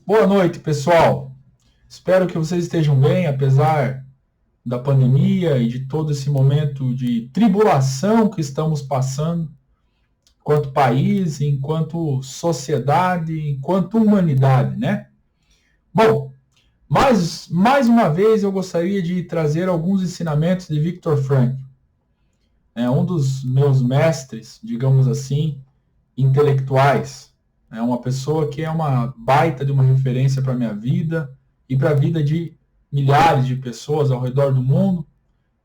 Boa noite, pessoal. Espero que vocês estejam bem, apesar da pandemia e de todo esse momento de tribulação que estamos passando, enquanto país, enquanto sociedade, enquanto humanidade, né? Bom, mais uma vez eu gostaria de trazer alguns ensinamentos de Viktor Frankl. É um dos meus mestres, digamos assim, intelectuais. É uma pessoa que é uma baita de uma referência para a minha vida e para a vida de milhares de pessoas ao redor do mundo,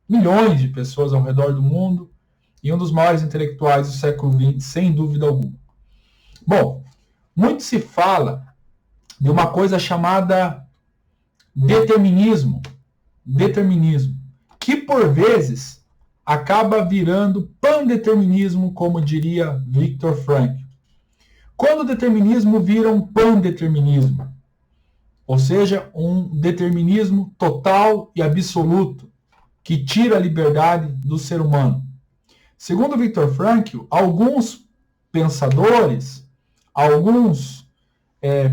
milhões de pessoas ao redor do mundo, e um dos maiores intelectuais do século XX, sem dúvida alguma. Bom, muito se fala de uma coisa chamada determinismo, que por vezes acaba virando pandeterminismo, como diria Viktor Frankl. Quando o determinismo vira um pandeterminismo, ou seja, um determinismo total e absoluto, que tira a liberdade do ser humano. Segundo Viktor Frankl, alguns pensadores, alguns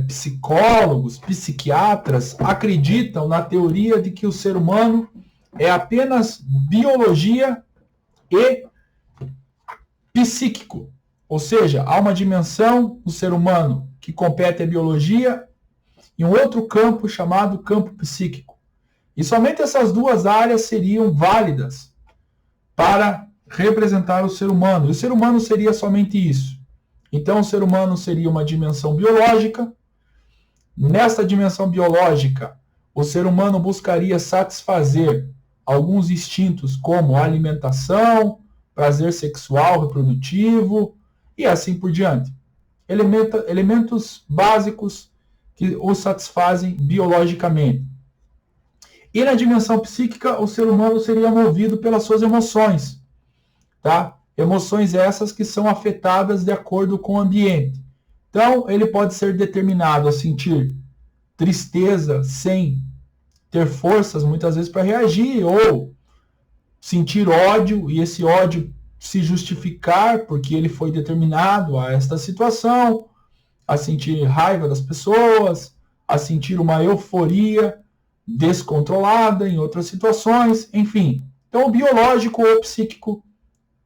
psicólogos, psiquiatras, acreditam na teoria de que o ser humano é apenas biologia e psíquico. Ou seja, há uma dimensão do ser humano que compete à biologia e um outro campo chamado campo psíquico. E somente essas duas áreas seriam válidas para representar o ser humano. E o ser humano seria somente isso. Então, o ser humano seria uma dimensão biológica. Nessa dimensão biológica, o ser humano buscaria satisfazer alguns instintos como alimentação, prazer sexual, reprodutivo e assim por diante. Elementos básicos que o satisfazem biologicamente. E na dimensão psíquica, o ser humano seria movido pelas suas emoções, tá? Emoções essas que são afetadas de acordo com o ambiente. Então, ele pode ser determinado a sentir tristeza sem ter forças, muitas vezes, para reagir, ou sentir ódio, e esse ódio se justificar porque ele foi determinado a esta situação, a sentir raiva das pessoas, a sentir uma euforia descontrolada em outras situações, enfim. Então, o biológico ou o psíquico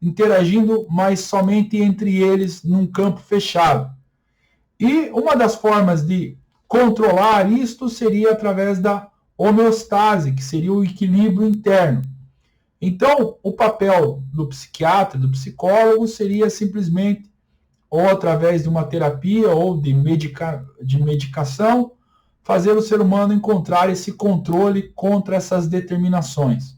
interagindo, mas somente entre eles num campo fechado. E uma das formas de controlar isto seria através da homeostase, que seria o equilíbrio interno. Então, o papel do psiquiatra, do psicólogo, seria simplesmente, ou através de uma terapia ou de medicação, fazer o ser humano encontrar esse controle contra essas determinações.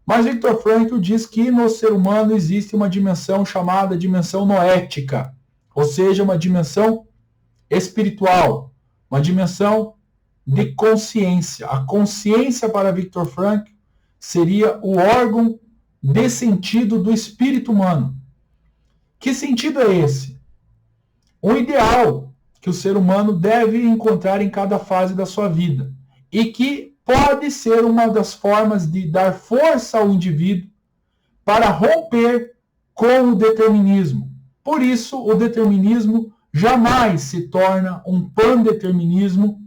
Mas Viktor Frankl diz que no ser humano existe uma dimensão chamada dimensão noética, ou seja, uma dimensão espiritual, uma dimensão de consciência. A consciência para Viktor Frankl seria o órgão de sentido do espírito humano. Que sentido é esse? Um ideal que o ser humano deve encontrar em cada fase da sua vida e que pode ser uma das formas de dar força ao indivíduo para romper com o determinismo. Por isso, o determinismo jamais se torna um pandeterminismo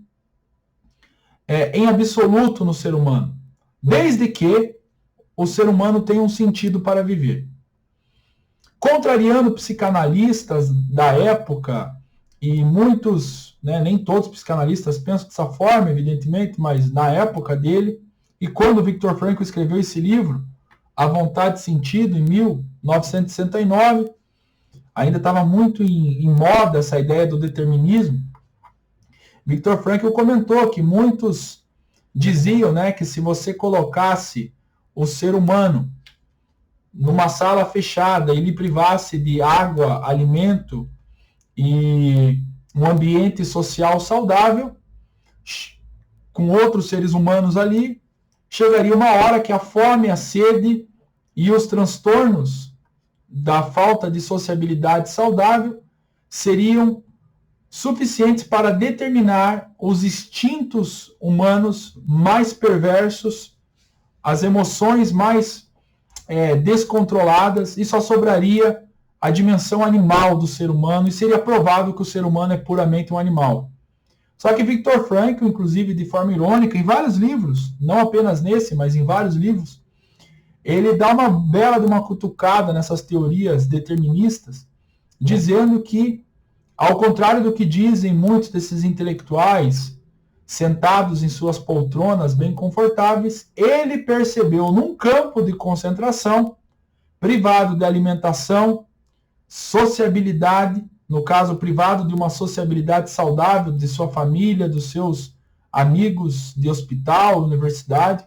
em absoluto no ser humano, desde que o ser humano tenha um sentido para viver. Contrariando psicanalistas da época, e muitos, nem todos os psicanalistas pensam dessa forma, evidentemente, mas na época dele, e quando Viktor Frankl escreveu esse livro, A Vontade de Sentido, em 1969, ainda estava muito em moda essa ideia do determinismo. Viktor Frankl comentou que muitos diziam, que se você colocasse o ser humano numa sala fechada e lhe privasse de água, alimento e um ambiente social saudável, com outros seres humanos ali, chegaria uma hora que a fome, a sede e os transtornos da falta de sociabilidade saudável seriam suficientes para determinar os instintos humanos mais perversos, as emoções mais descontroladas, e só sobraria a dimensão animal do ser humano, e seria provável que o ser humano é puramente um animal. Só que Viktor Frankl, inclusive de forma irônica, em vários livros, não apenas nesse, mas em vários livros, ele dá uma bela de uma cutucada nessas teorias deterministas, dizendo que, ao contrário do que dizem muitos desses intelectuais, sentados em suas poltronas bem confortáveis, ele percebeu num campo de concentração, privado de alimentação, sociabilidade, no caso privado de uma sociabilidade saudável de sua família, dos seus amigos de hospital, universidade,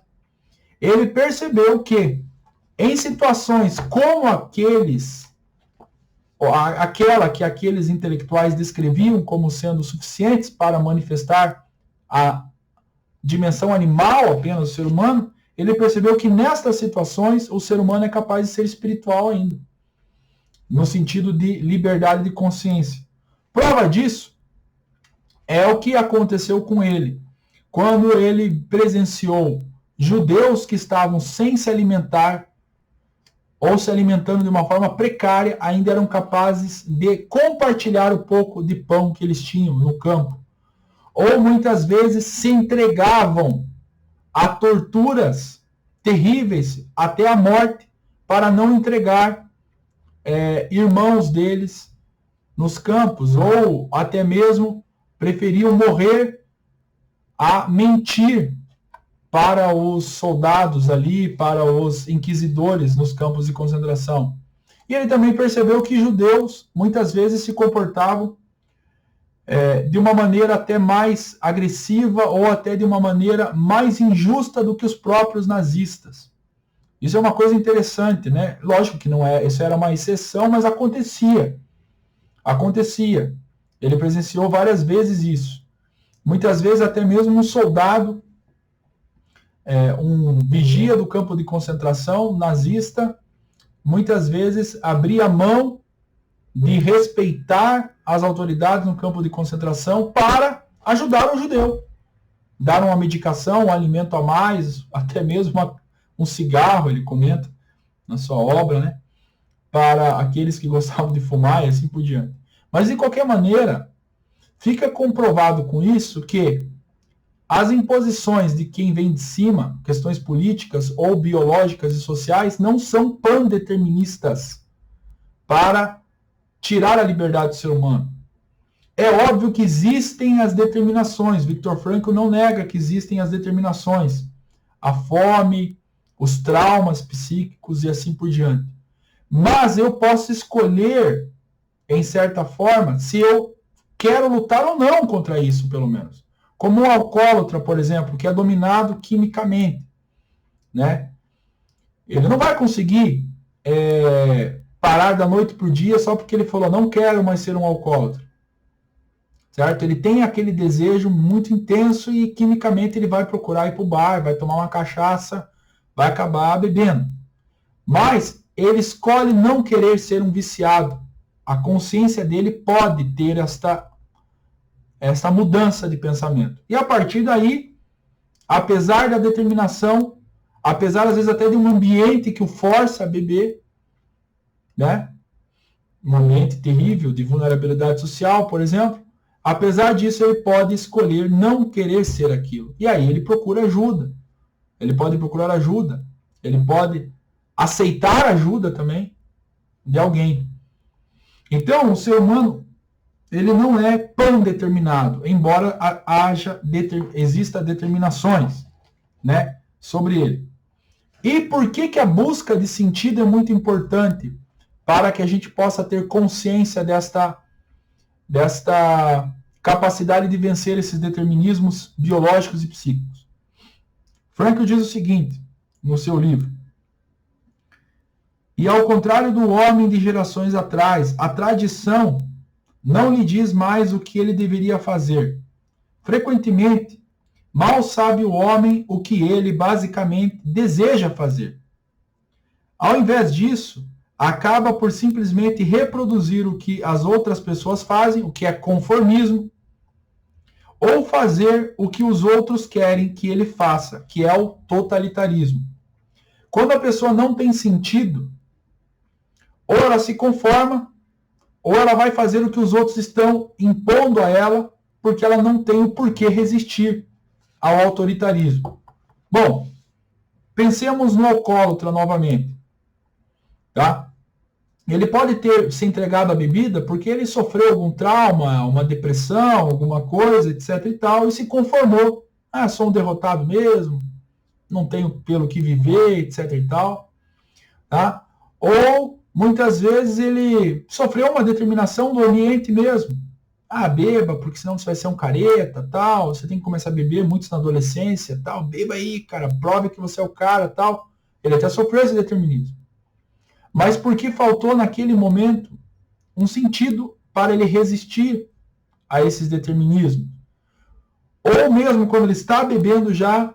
ele percebeu que em situações como aquela que aqueles intelectuais descreviam como sendo suficientes para manifestar a dimensão animal apenas do ser humano, ele percebeu que nestas situações o ser humano é capaz de ser espiritual ainda, no sentido de liberdade de consciência. Prova disso é o que aconteceu com ele, quando ele presenciou judeus que estavam sem se alimentar ou se alimentando de uma forma precária, ainda eram capazes de compartilhar o pouco de pão que eles tinham no campo. Ou muitas vezes se entregavam a torturas terríveis até a morte para não entregar irmãos deles nos campos, ou até mesmo preferiam morrer a mentir para os soldados ali, para os inquisidores nos campos de concentração. E ele também percebeu que judeus muitas vezes se comportavam de uma maneira até mais agressiva ou até de uma maneira mais injusta do que os próprios nazistas. Isso é uma coisa interessante, né? Lógico que não é, isso era uma exceção, mas acontecia. Acontecia. Ele presenciou várias vezes isso. Muitas vezes até mesmo um soldado, um vigia do campo de concentração nazista, muitas vezes abria mão de respeitar as autoridades no campo de concentração para ajudar o judeu. Dar uma medicação, um alimento a mais, até mesmo um cigarro, ele comenta na sua obra, né? Para aqueles que gostavam de fumar e assim por diante. Mas, de qualquer maneira, fica comprovado com isso que as imposições de quem vem de cima, questões políticas ou biológicas e sociais, não são pandeterministas para tirar a liberdade do ser humano. É óbvio que existem as determinações. Viktor Frankl não nega que existem as determinações. A fome, os traumas psíquicos e assim por diante. Mas eu posso escolher, em certa forma, se eu quero lutar ou não contra isso, pelo menos. Como um alcoólatra, por exemplo, que é dominado quimicamente, né? Ele não vai conseguir parar da noite para o dia só porque ele falou, não quero mais ser um alcoólatra. Certo? Ele tem aquele desejo muito intenso e quimicamente ele vai procurar ir para o bar, vai tomar uma cachaça, vai acabar bebendo. Mas ele escolhe não querer ser um viciado. A consciência dele pode ter esta mudança de pensamento. E a partir daí, apesar da determinação, apesar às vezes até de um ambiente que o força a beber, né? Um ambiente terrível de vulnerabilidade social, por exemplo, apesar disso ele pode escolher não querer ser aquilo. E aí ele procura ajuda. Ele pode procurar ajuda. Ele pode aceitar ajuda também de alguém. Então, o ser humano, ele não é pandeterminado, embora exista determinações, né, sobre ele. E por que a busca de sentido é muito importante para que a gente possa ter consciência desta capacidade de vencer esses determinismos biológicos e psíquicos? Frankl diz o seguinte, no seu livro: e ao contrário do homem de gerações atrás, a tradição não lhe diz mais o que ele deveria fazer. Frequentemente, mal sabe o homem o que ele basicamente deseja fazer. Ao invés disso, acaba por simplesmente reproduzir o que as outras pessoas fazem, o que é conformismo, ou fazer o que os outros querem que ele faça, que é o totalitarismo. Quando a pessoa não tem sentido, ou ela se conforma, ou ela vai fazer o que os outros estão impondo a ela, porque ela não tem o porquê resistir ao autoritarismo. Bom, pensemos no alcoólatra novamente, tá? Ele pode ter se entregado à bebida porque ele sofreu algum trauma, uma depressão, alguma coisa, etc e tal, e se conformou. Ah, sou um derrotado mesmo, não tenho pelo que viver, etc e tal, tá? Ou, muitas vezes, ele sofreu uma determinação do ambiente mesmo. Ah, beba, porque senão você vai ser um careta, tal, você tem que começar a beber, muitos na adolescência, tal, beba aí, cara, prove que você é o cara, tal. Ele até sofreu esse determinismo. Mas porque faltou naquele momento um sentido para ele resistir a esses determinismos. Ou mesmo quando ele está bebendo já,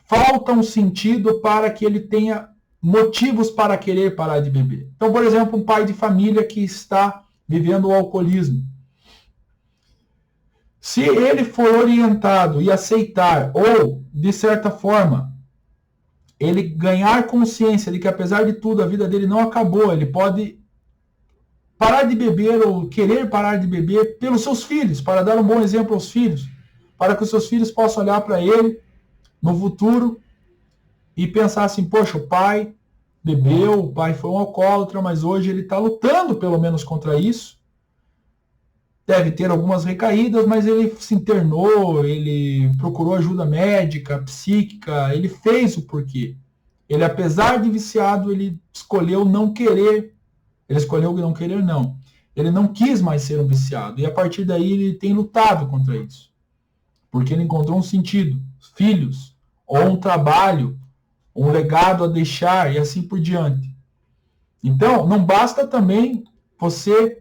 falta um sentido para que ele tenha motivos para querer parar de beber. Então, por exemplo, um pai de família que está vivendo o alcoolismo. Se ele for orientado e aceitar, ou, de certa forma, ele ganhar consciência de que, apesar de tudo, a vida dele não acabou, ele pode parar de beber ou querer parar de beber pelos seus filhos, para dar um bom exemplo aos filhos, para que os seus filhos possam olhar para ele no futuro e pensar assim, poxa, o pai bebeu, o pai foi um alcoólatra, mas hoje ele está lutando pelo menos contra isso. Deve ter algumas recaídas, mas ele se internou, ele procurou ajuda médica, psíquica, ele fez o porquê. Ele, apesar de viciado, ele escolheu não querer. Ele escolheu não querer, não. Ele não quis mais ser um viciado. E a partir daí ele tem lutado contra isso. Porque ele encontrou um sentido. Filhos, ou um trabalho, um legado a deixar e assim por diante. Então, não basta também você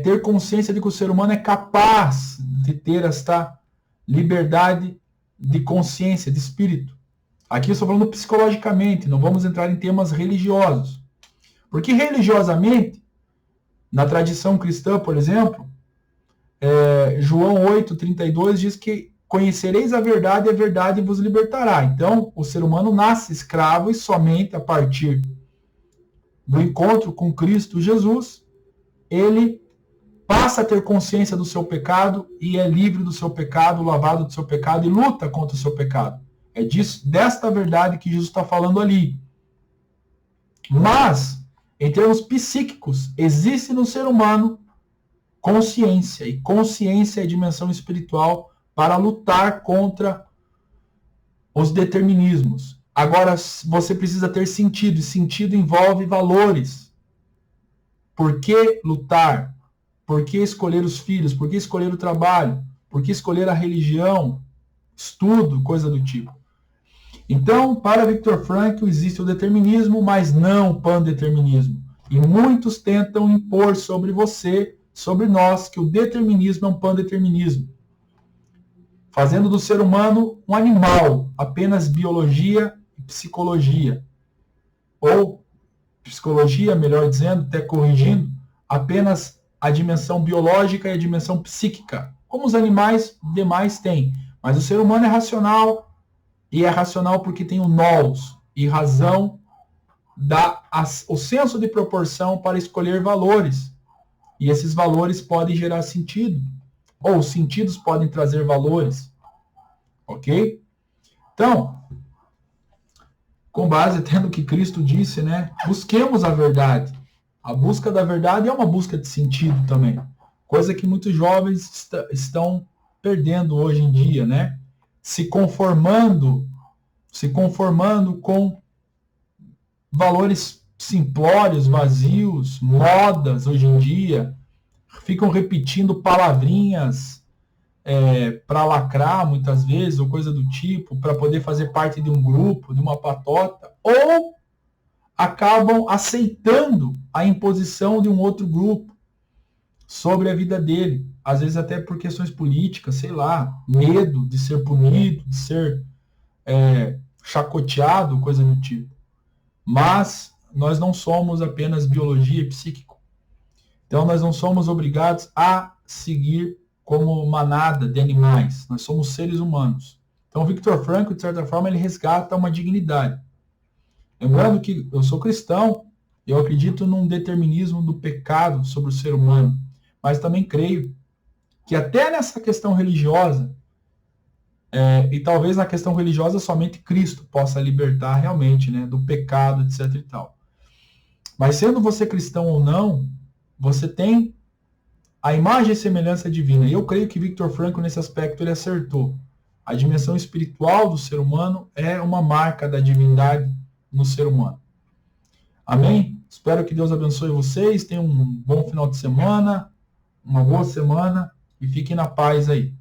ter consciência de que o ser humano é capaz de ter esta liberdade de consciência, de espírito. Aqui eu estou falando psicologicamente, não vamos entrar em temas religiosos. Porque religiosamente, na tradição cristã, por exemplo, João 8,32 diz que conhecereis a verdade vos libertará. Então, o ser humano nasce escravo e somente a partir do encontro com Cristo Jesus, ele passa a ter consciência do seu pecado e é livre do seu pecado, lavado do seu pecado e luta contra o seu pecado. É desta verdade que Jesus está falando ali. Mas, em termos psíquicos, existe no ser humano consciência, e consciência é dimensão espiritual para lutar contra os determinismos. Agora, você precisa ter sentido, e sentido envolve valores. Por que lutar? Por que escolher os filhos? Por que escolher o trabalho? Por que escolher a religião? Estudo, coisa do tipo. Então, para Viktor Frankl, existe o determinismo, mas não o pandeterminismo. E muitos tentam impor sobre você, sobre nós, que o determinismo é um pandeterminismo, fazendo do ser humano um animal, apenas biologia e psicologia. Ou psicologia, melhor dizendo, até corrigindo, apenas a dimensão biológica e a dimensão psíquica, como os animais demais têm. Mas o ser humano é racional, e é racional porque tem o nous, e razão dá o senso de proporção para escolher valores. E esses valores podem gerar sentido, ou os sentidos podem trazer valores. Ok? Então, com base até no que Cristo disse, né? Busquemos a verdade. A busca da verdade é uma busca de sentido também. Coisa que muitos jovens estão perdendo hoje em dia, né? Se conformando com valores simplórios, vazios, modas hoje em dia. Ficam repetindo palavrinhas para lacrar muitas vezes, ou coisa do tipo, para poder fazer parte de um grupo, de uma patota, ou acabam aceitando a imposição de um outro grupo sobre a vida dele. Às vezes até por questões políticas, sei lá, medo de ser punido, de ser chacoteado, coisa do tipo. Mas nós não somos apenas biologia e psíquico. Então nós não somos obrigados a seguir como manada de animais. Nós somos seres humanos. Então Viktor Frankl, de certa forma, ele resgata uma dignidade. Lembrando que eu sou cristão, eu acredito num determinismo do pecado sobre o ser humano, mas também creio que até nessa questão religiosa, e talvez na questão religiosa somente Cristo possa libertar realmente, né, do pecado, etc. e tal. Mas sendo você cristão ou não, você tem a imagem e semelhança divina. E eu creio que Viktor Frankl, nesse aspecto, ele acertou. A dimensão espiritual do ser humano é uma marca da divindade no ser humano. Amém? Espero que Deus abençoe vocês. Tenham um bom final de semana, uma boa semana e fiquem na paz aí.